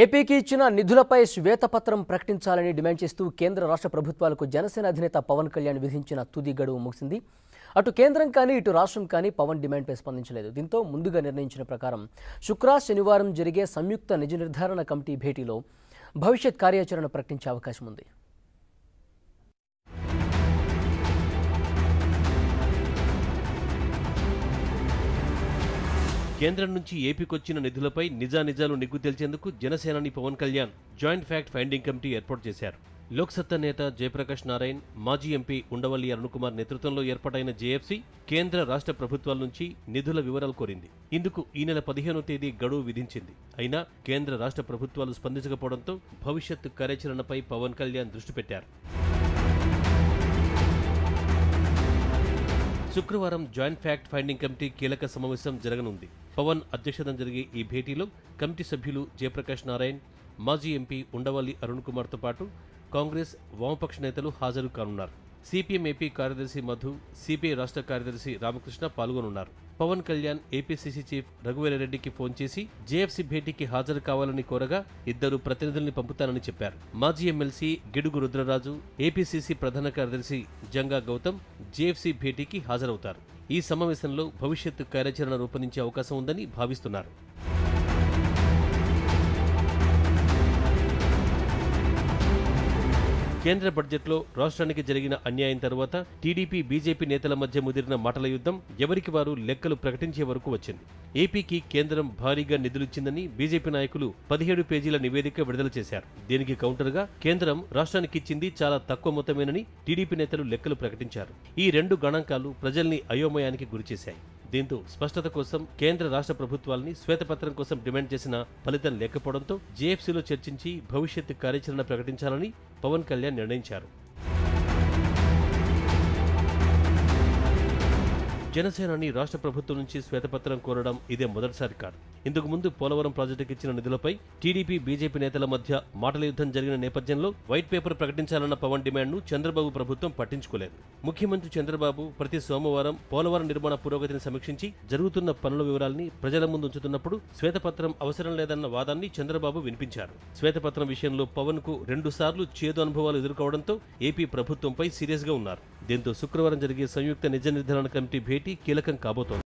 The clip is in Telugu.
ఏపీకి ఇచ్చిన నిధులపై శ్వేతపత్రం ప్రకటించాలని డిమాండ్ చేస్తూ కేంద్ర రాష్ట్ర ప్రభుత్వాలకు జనసేన అధినేత పవన్ కళ్యాణ్ విధించిన తుది గడువు ముగిసింది. అటు కేంద్రం కానీ ఇటు రాష్ట్రం కానీ పవన్ డిమాండ్పై స్పందించలేదు. దీంతో ముందుగా నిర్ణయించిన ప్రకారం శనివారం జరిగే సంయుక్త నిజ నిర్ధారణ కమిటీ భేటీలో భవిష్యత్ కార్యాచరణ ప్రకటించే అవకాశం ఉంది. కేంద్రం నుంచి ఏపీకొచ్చిన నిధులపై నిజానిజాలు నిగ్గు తేల్చేందుకు జనసేనాని Pawan Kalyan joint fact finding committee ఏర్పాటు చేశారు. లోక్సత్తా నేత జయప్రకాష్ నారాయణ్, మాజీ ఎంపీ ఉండవల్లి అరుణ్కుమార్ నేతృత్వంలో ఏర్పాటైన జేఎఫ్సీ కేంద్ర రాష్ట్ర ప్రభుత్వాల నుంచి నిధుల వివరాలు కోరింది. ఇందుకు ఈ నెల 15వ తేదీ గడువు విధించింది. అయినా కేంద్ర రాష్ట్ర ప్రభుత్వాలు స్పందించకపోవడంతో భవిష్యత్ కార్యాచరణపై పవన్ కళ్యాణ్ దృష్టి పెట్టారు. శుక్రవారం జాయింట్ ఫ్యాక్ట్ ఫైండింగ్ కమిటీ కీలక సమావేశం జరగనుంది. పవన్ అధ్యక్షతన జరిగే ఈ భేటీలో కమిటీ సభ్యులు జయప్రకాష్ నారాయణ్, మాజీ ఎంపీ ఉండవల్లి అరుణ్కుమార్తో పాటు కాంగ్రెస్, వామపక్ష నేతలు హాజరు కానున్నారు. సిపిఎం ఏపీ కార్యదర్శి మధు, సిపిఐ రాష్ట్ర కార్యదర్శి రామకృష్ణ పాల్గొనున్నారు. పవన్ కళ్యాణ్ ఏపీసీసీ చీఫ్ రఘువీరారెడ్డికి ఫోన్ చేసి జేఎఫ్సీ భేటీకి హాజరు కావాలని కోరగా 2 ప్రతినిధుల్ని పంపుతానని చెప్పారు. మాజీ ఎమ్మెల్సీ గిడుగు రుద్రరాజు, ఏపీసీసీ ప్రధాన కార్యదర్శి జంగా గౌతమ్ జేఎఫ్సీ భేటీకి హాజరవుతారు. ఈ సమావేశంలో భవిష్యత్తు కార్యాచరణ రూపొందించే అవకాశం ఉందని భావిస్తున్నారు. కేంద్ర బడ్జెట్లో రాష్ట్రానికి జరిగిన అన్యాయం తర్వాత టీడీపీ, బీజేపీ నేతల మధ్య ముదిరిన మాటల యుద్ధం ఎవరికి వారు లెక్కలు ప్రకటించే వరకు వచ్చింది. ఏపీకి కేంద్రం భారీగా నిధులిచ్చిందని బీజేపీ నాయకులు 17 పేజీల నివేదిక విడుదల చేశారు. దీనికి కౌంటర్గా కేంద్రం రాష్ట్రానికి ఇచ్చింది చాలా తక్కువ మొత్తమేనని టీడీపీ నేతలు లెక్కలు ప్రకటించారు. ఈ 2 గణాంకాలు ప్రజల్ని అయోమయానికి గురిచేశాయి. దీంతో స్పష్టత కోసం కేంద్ర రాష్ట్ర ప్రభుత్వాల్ని శ్వేతపత్రం కోసం డిమాండ్ చేసిన ఫలితం లేకపోవడంతో జేఎఫ్సీలో చర్చించి భవిష్యత్తు కార్యాచరణ ప్రకటించాలని పవన్ కళ్యాణ్ నిర్ణయించారు. జనసేనాని రాష్ట్ర ప్రభుత్వం నుంచి శ్వేతపత్రం కోరడం ఇదే మొదటిసారి కాదు. ఇందుకు ముందు పోలవరం ప్రాజెక్టుకి ఇచ్చిన నిధులపై టీడీపీ, బీజేపీ నేతల మధ్య మాటల యుద్ధం జరిగిన నేపథ్యంలో వైట్ పేపర్ ప్రకటించాలన్న పవన్ డిమాండ్ను చంద్రబాబు ప్రభుత్వం పట్టించుకోలేదు. ముఖ్యమంత్రి చంద్రబాబు ప్రతి సోమవారం పోలవరం నిర్మాణ పురోగతిని సమీక్షించి జరుగుతున్న పనుల వివరాల్ని ప్రజల ముందు ఉంచుతున్నప్పుడు శ్వేతపత్రం అవసరం లేదన్న వాదాన్ని చంద్రబాబు వినిపించారు. శ్వేతపత్రం విషయంలో పవన్ కు 2 సార్లు చేదు అనుభవాలు ఎదుర్కోవడంతో ఏపీ ప్రభుత్వంపై సీరియస్ గా ఉన్నారు. దీంతో శుక్రవారం జరిగే సంయుక్త నిజ నిర్ధారణ కమిటీ భేటీ కీలకం కాబోతోంది.